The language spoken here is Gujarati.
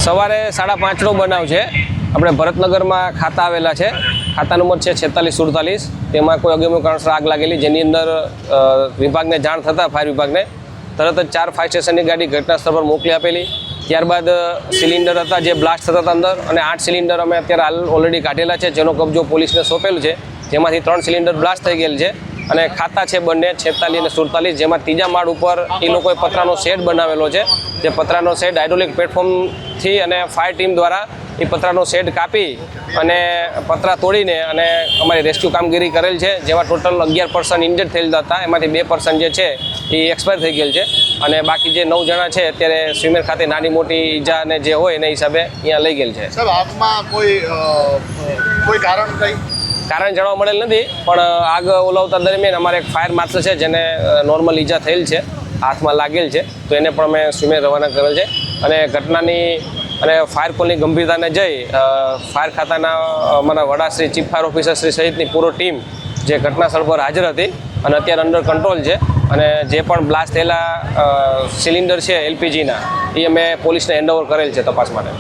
સવારે 5:30નો બનાવ છે। આપણે ભરતનગરમાં ખાતા આવેલા છે। ખાતા નંબર છે 4647। તેમાં કોઈ અગમ્ય કારણસર આગ લાગેલી, જેની અંદર વિભાગને જાણ થતાં ફાયર વિભાગને તરત જ 4 ફાયર સ્ટેશનની ગાડી ઘટના સ્થળ પર મોકલી આપેલી। ત્યારબાદ સિલિન્ડર હતા જે બ્લાસ્ટ થતા હતા અંદર, અને 8 સિલિન્ડર અમે અત્યારે હાલ ઓલરેડી કાઢેલા છે, જેનો કબજો પોલીસને સોંપેલું છે, જેમાંથી 3 સિલિન્ડર બ્લાસ્ટ થઈ ગયેલ છે। અને ખાતા છે બંને 46 અને 47, જેમાં ત્રીજા માળ ઉપર એ લોકોએ પતરાનો શેડ બનાવેલો છે। જે પતરાનો શેડ હાઇડ્રોલિક પ્લેટફોર્મથી અને ફાયર ટીમ દ્વારા એ પતરાનો શેડ કાપી અને પતરા તોડીને અને અમારી રેસ્ક્યુ કામગીરી કરેલ છે, જેમાં ટોટલ 11 પર્સન ઇન્જર્ડ થયેલ હતા। એમાંથી 2 પર્સન જે છે એ એક્સપાયર થઈ ગયેલ છે, અને બાકી જે 9 જણા છે અત્યારે સ્વિમેર ખાતે નાની મોટી ઈજા અને જે હોય એના હિસાબે અહીંયા લઈ ગયેલ છે। સાહેબ, આગમાં કોઈ કારણ જાણવા મળેલ નથી, પણ આગ ઓલાવતા દરમિયાન અમારે એક ફાયર માર્શલ છે જેને નોર્મલ ઈજા થયેલ છે, હાથમાં લાગેલ છે, તો એને પણ અમે સ્વિમેર રવાના કરેલ છે। અને ઘટનાની અને ફાયર કોલની ગંભીરતાને જઈ ફાયર ખાતાના અમારા વડાશ્રી, ચીફ ફાયર ઓફિસર શ્રી સહિતની પૂરો ટીમ જે ઘટના સ્થળ પર હાજર હતી અને અત્યારે અંડર કંટ્રોલ છે। અને જે પણ બ્લાસ્ટ થયેલા સિલિન્ડર છે એલપીજીના, એ અમે પોલીસને હેન્ડઓવર કરેલ છે તપાસ માટે।